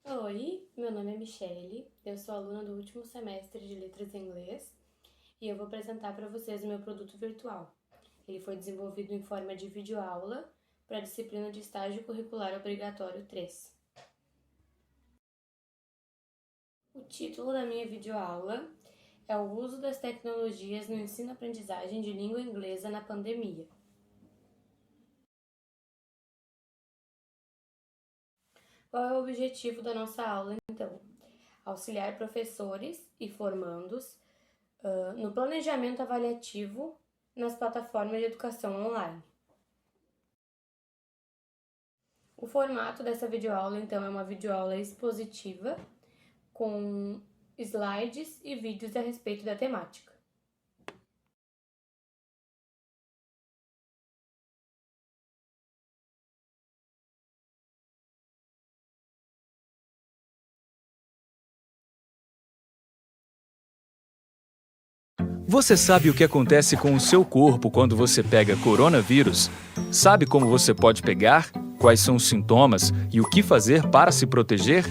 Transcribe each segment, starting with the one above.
Oi, meu nome é Michele, eu sou aluna do último semestre de Letras em Inglês e eu vou apresentar para vocês o meu produto virtual. Ele foi desenvolvido em forma de videoaula para a disciplina de Estágio Curricular Obrigatório 3. O título da minha videoaula é O uso das tecnologias no ensino-aprendizagem de língua inglesa na pandemia. Qual é o objetivo da nossa aula, então? Auxiliar professores e formandos no planejamento avaliativo nas plataformas de educação online. O formato dessa videoaula, então, é uma videoaula expositiva com slides e vídeos a respeito da temática. Você sabe o que acontece com o seu corpo quando você pega coronavírus? Sabe como você pode pegar? Quais são os sintomas e o que fazer para se proteger?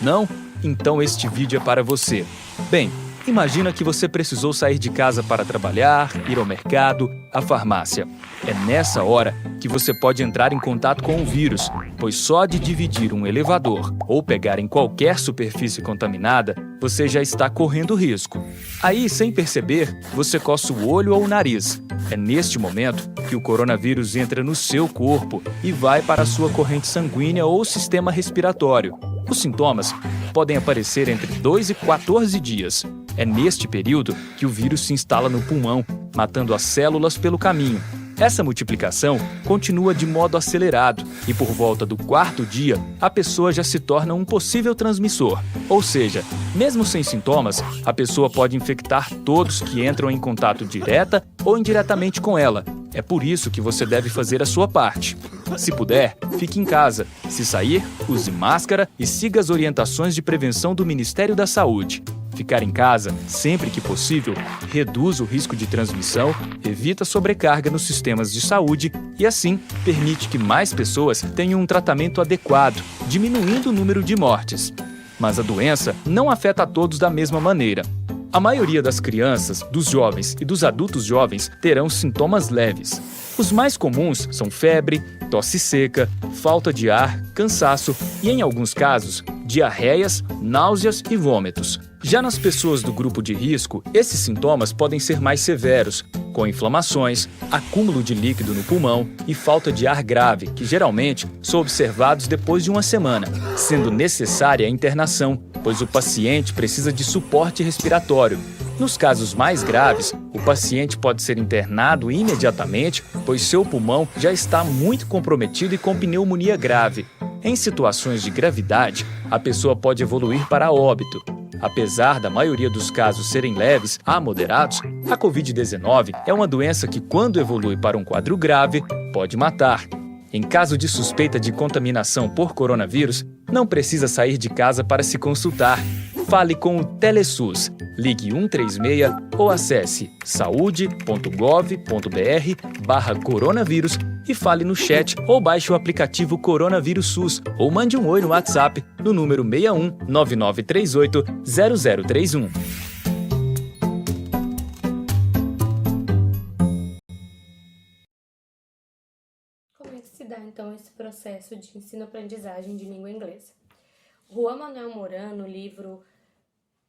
Não? Então este vídeo é para você. Bem, imagina que você precisou sair de casa para trabalhar, ir ao mercado, à farmácia. É nessa hora que você pode entrar em contato com o vírus, pois só de dividir um elevador ou pegar em qualquer superfície contaminada, você já está correndo risco. Aí, sem perceber, você coça o olho ou o nariz. É neste momento que o coronavírus entra no seu corpo e vai para a sua corrente sanguínea ou sistema respiratório. Os sintomas podem aparecer entre 2 e 14 dias. É neste período que o vírus se instala no pulmão, matando as células pelo caminho. Essa multiplicação continua de modo acelerado e por volta do 4º dia, a pessoa já se torna um possível transmissor. Ou seja, mesmo sem sintomas, a pessoa pode infectar todos que entram em contato direta ou indiretamente com ela. É por isso que você deve fazer a sua parte. Se puder, fique em casa. Se sair, use máscara e siga as orientações de prevenção do Ministério da Saúde. Ficar em casa, sempre que possível, reduz o risco de transmissão, evita sobrecarga nos sistemas de saúde e, assim, permite que mais pessoas tenham um tratamento adequado, diminuindo o número de mortes. Mas a doença não afeta a todos da mesma maneira. A maioria das crianças, dos jovens e dos adultos jovens terão sintomas leves. Os mais comuns são febre, tosse seca, falta de ar, cansaço e, em alguns casos, diarreias, náuseas e vômitos. Já nas pessoas do grupo de risco, esses sintomas podem ser mais severos, com inflamações, acúmulo de líquido no pulmão e falta de ar grave, que geralmente são observados depois de uma semana, sendo necessária a internação, pois o paciente precisa de suporte respiratório. Nos casos mais graves, o paciente pode ser internado imediatamente, pois seu pulmão já está muito comprometido e com pneumonia grave. Em situações de gravidade, a pessoa pode evoluir para óbito. Apesar da maioria dos casos serem leves a moderados, a Covid-19 é uma doença que, quando evolui para um quadro grave, pode matar. Em caso de suspeita de contaminação por coronavírus, não precisa sair de casa para se consultar. Fale com o TeleSUS, ligue 136 ou acesse saude.gov.br/coronavírus e fale no chat ou baixe o aplicativo Coronavírus SUS ou mande um oi no WhatsApp no número 61 9938 0031. Como é que se dá, então, esse processo de ensino-aprendizagem de língua inglesa? Juan Manuel Moran, no livro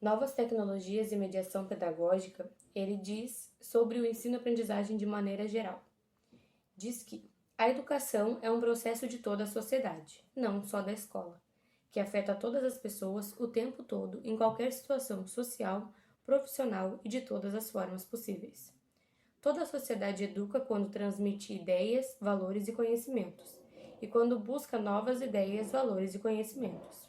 Novas Tecnologias e Mediação Pedagógica, ele diz sobre o ensino-aprendizagem de maneira geral. Diz que a educação é um processo de toda a sociedade, não só da escola, que afeta todas as pessoas o tempo todo, em qualquer situação social, profissional e de todas as formas possíveis. Toda a sociedade educa quando transmite ideias, valores e conhecimentos, e quando busca novas ideias, valores e conhecimentos.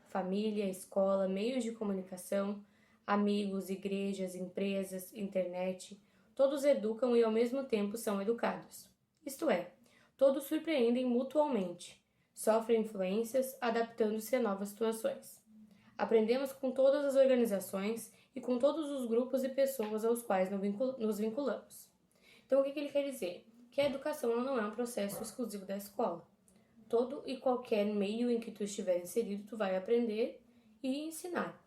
Família, escola, meios de comunicação, amigos, igrejas, empresas, internet, todos educam e ao mesmo tempo são educados. Isto é, todos surpreendem mutualmente, sofrem influências, adaptando-se a novas situações. Aprendemos com todas as organizações e com todos os grupos e pessoas aos quais nos vinculamos. Então, o que ele quer dizer? Que a educação não é um processo exclusivo da escola. todo e qualquer meio em que tu estiver inserido, tu vai aprender e ensinar.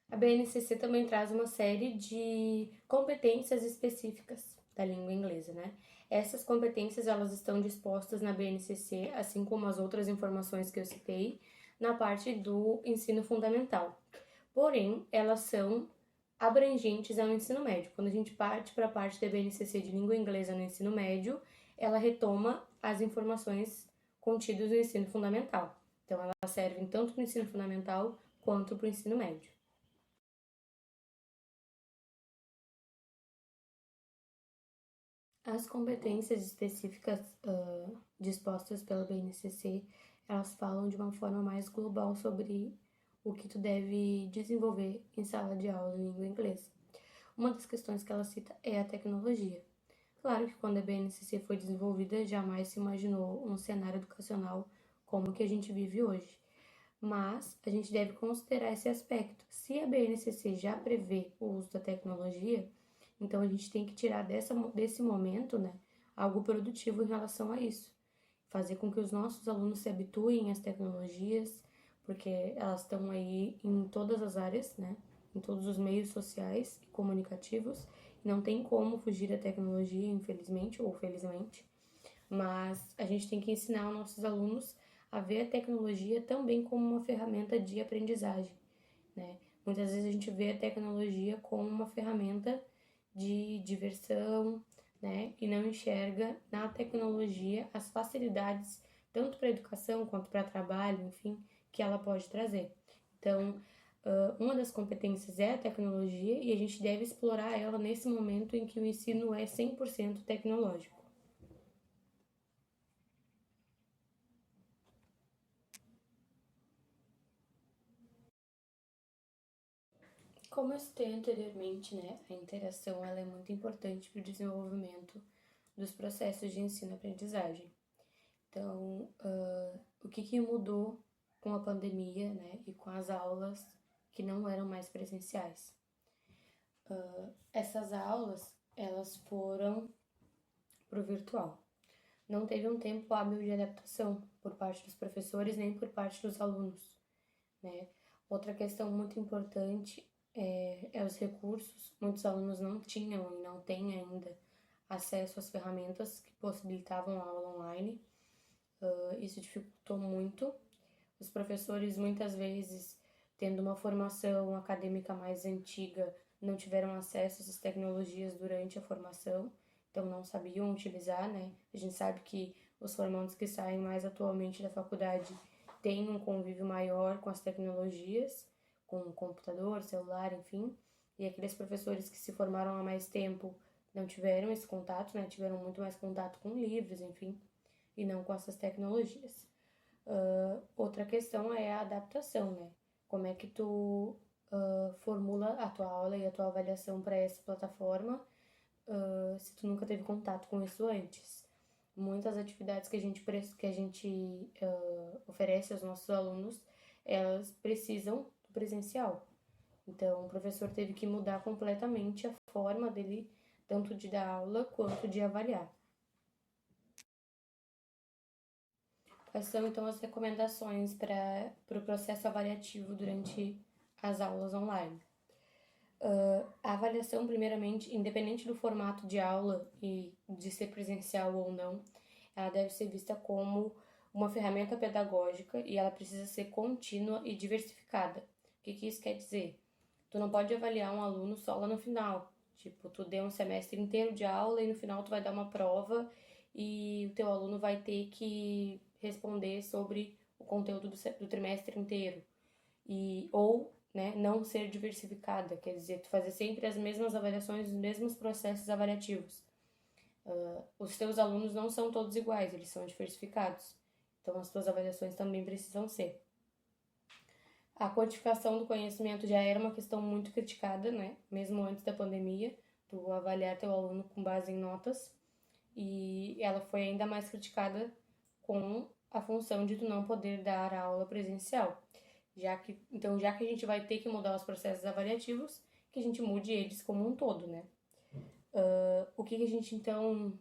A BNCC também traz uma série de competências específicas da língua inglesa, né? Essas competências, elas estão dispostas na BNCC, assim como as outras informações que eu citei, na parte do ensino fundamental. Porém, elas são abrangentes ao ensino médio. Quando a gente parte para a parte da BNCC de língua inglesa no ensino médio, ela retoma as informações contidas no ensino fundamental. Então, elas servem tanto para o ensino fundamental quanto para o ensino médio. As competências específicas dispostas pela BNCC, elas falam de uma forma mais global sobre o que tu deve desenvolver em sala de aula em língua inglesa. Uma das questões que ela cita é a tecnologia. Claro que quando a BNCC foi desenvolvida, jamais se imaginou um cenário educacional como o que a gente vive hoje. Mas a gente deve considerar esse aspecto. Se a BNCC já prevê o uso da tecnologia, então a gente tem que tirar desse momento, né, algo produtivo em relação a isso. Fazer com que os nossos alunos se habituem às tecnologias, porque elas estão aí em todas as áreas, né, em todos os meios sociais e comunicativos. Não tem como fugir da tecnologia, infelizmente ou felizmente. Mas a gente tem que ensinar os nossos alunos a ver a tecnologia também como uma ferramenta de aprendizagem, né? Muitas vezes a gente vê a tecnologia como uma ferramenta de diversão, né? E não enxerga na tecnologia as facilidades, tanto para a educação quanto para trabalho, enfim, que ela pode trazer. Então, uma das competências é a tecnologia e a gente deve explorar ela nesse momento em que o ensino é 100% tecnológico. Como eu citei anteriormente, né, a interação ela é muito importante para o desenvolvimento dos processos de ensino-aprendizagem. Então, o que mudou com a pandemia, né, e com as aulas que não eram mais presenciais? Essas aulas, elas foram para o virtual. Não teve um tempo hábil de adaptação por parte dos professores nem por parte dos alunos, né? Outra questão muito importante é os recursos. Muitos alunos não tinham e não têm ainda acesso às ferramentas que possibilitavam a aula online. Isso dificultou muito. Os professores, muitas vezes, tendo uma formação acadêmica mais antiga, não tiveram acesso a essas tecnologias durante a formação, então não sabiam utilizar, né? A gente sabe que os formandos que saem mais atualmente da faculdade têm um convívio maior com as tecnologias, com computador, celular, enfim, e aqueles professores que se formaram há mais tempo não tiveram esse contato, né? Tiveram muito mais contato com livros, enfim, e não com essas tecnologias. Outra questão é a adaptação, né? Como é que tu formula a tua aula e a tua avaliação para essa plataforma se tu nunca teve contato com isso antes? Muitas atividades que a gente oferece aos nossos alunos, elas precisam do presencial. Então, o professor teve que mudar completamente a forma dele, tanto de dar aula quanto de avaliar. Quais são, então, as recomendações para o processo avaliativo durante as aulas online? A avaliação, primeiramente, independente do formato de aula e de ser presencial ou não, ela deve ser vista como uma ferramenta pedagógica e ela precisa ser contínua e diversificada. O que isso quer dizer? Tu não pode avaliar um aluno só lá no final. Tipo, tu deu um semestre inteiro de aula e no final tu vai dar uma prova e o teu aluno vai ter que responder sobre o conteúdo do trimestre inteiro. Ou, né, não ser diversificada, quer dizer, tu fazer sempre as mesmas avaliações, os mesmos processos avaliativos. Os teus alunos não são todos iguais, eles são diversificados. Então, as tuas avaliações também precisam ser. A quantificação do conhecimento já era uma questão muito criticada, né? Mesmo antes da pandemia, tu avaliar teu aluno com base em notas. E ela foi ainda mais criticada com a função de tu não poder dar a aula presencial. Já que a gente vai ter que mudar os processos avaliativos, que a gente mude eles como um todo, né? O que a gente, então,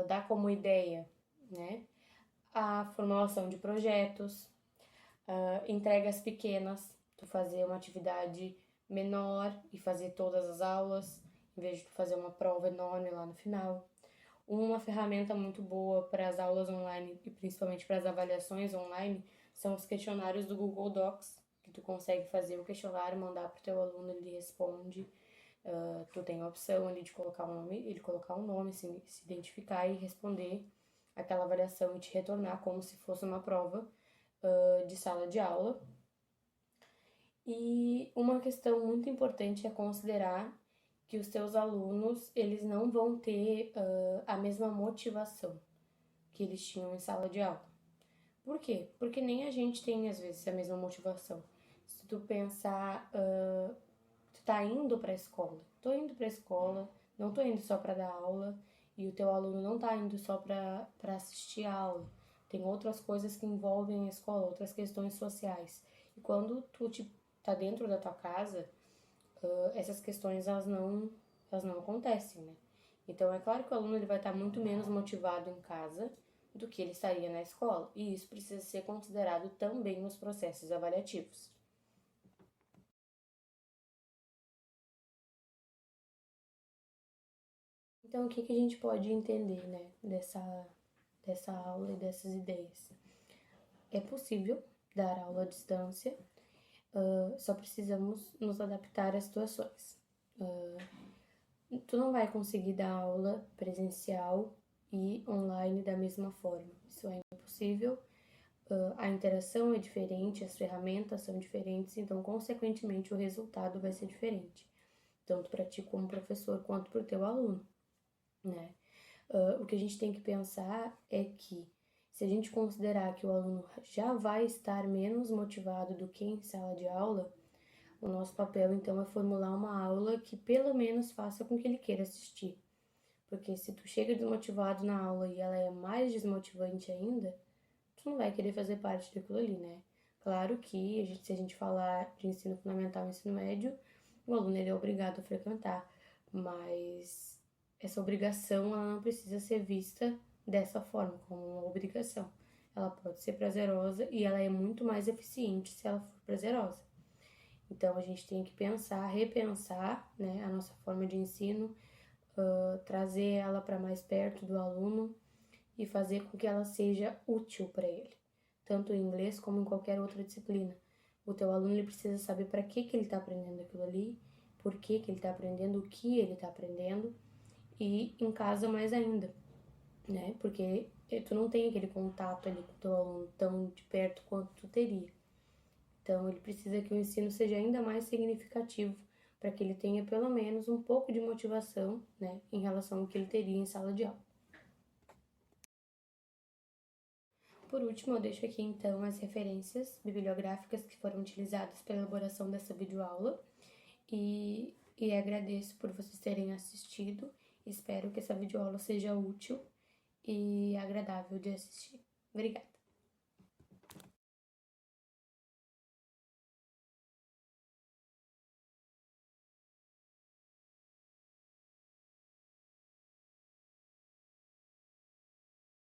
dá como ideia, né? A formulação de projetos, entregas pequenas, tu fazer uma atividade menor e fazer todas as aulas, em vez de tu fazer uma prova enorme lá no final. Uma ferramenta muito boa para as aulas online e principalmente para as avaliações online são os questionários do Google Docs, que tu consegue fazer o questionário, mandar para o teu aluno, ele responde. Tu tem a opção ali de colocar um nome, ele colocar um nome, se identificar e responder aquela avaliação e te retornar como se fosse uma prova de sala de aula. E uma questão muito importante é considerar que os teus alunos, eles não vão ter a mesma motivação que eles tinham em sala de aula. Por quê? Porque nem a gente tem, às vezes, a mesma motivação. Se tu pensar, tu tá indo pra escola. Tô indo pra escola, não tô indo só pra dar aula, e o teu aluno não tá indo só pra assistir a aula. Tem outras coisas que envolvem a escola, outras questões sociais. E quando tu tá dentro da tua casa, essas questões elas não acontecem, né? Então é claro que o aluno ele vai estar muito menos motivado em casa do que ele estaria na escola, e isso precisa ser considerado também nos processos avaliativos. Então o que a gente pode entender, né, dessa aula e dessas ideias? É possível dar aula à distância, só precisamos nos adaptar às situações. Tu não vai conseguir dar aula presencial e online da mesma forma. Isso é impossível. A interação é diferente, as ferramentas são diferentes, então, consequentemente, o resultado vai ser diferente, tanto para ti como professor, quanto para o teu aluno, né? O que a gente tem que pensar é que, se a gente considerar que o aluno já vai estar menos motivado do que em sala de aula, o nosso papel, então, é formular uma aula que pelo menos faça com que ele queira assistir. Porque se tu chega desmotivado na aula e ela é mais desmotivante ainda, tu não vai querer fazer parte daquilo ali, né? Claro que, se a gente falar de ensino fundamental e ensino médio, o aluno ele é obrigado a frequentar, mas essa obrigação ela não precisa ser vista dessa forma, como uma obrigação. Ela pode ser prazerosa e ela é muito mais eficiente se ela for prazerosa. Então, a gente tem que pensar, repensar, né, a nossa forma de ensino, trazer ela para mais perto do aluno e fazer com que ela seja útil para ele, tanto em inglês como em qualquer outra disciplina. O teu aluno ele precisa saber para que ele está aprendendo aquilo ali, por que ele está aprendendo, o que ele está aprendendo, e em casa mais ainda, né? Porque tu não tem aquele contato ali com o teu aluno tão de perto quanto tu teria. Então, ele precisa que o ensino seja ainda mais significativo para que ele tenha pelo menos um pouco de motivação, né, em relação ao que ele teria em sala de aula. Por último, eu deixo aqui então as referências bibliográficas que foram utilizadas para a elaboração dessa videoaula e agradeço por vocês terem assistido. Espero que essa videoaula seja útil e agradável de assistir. Obrigada!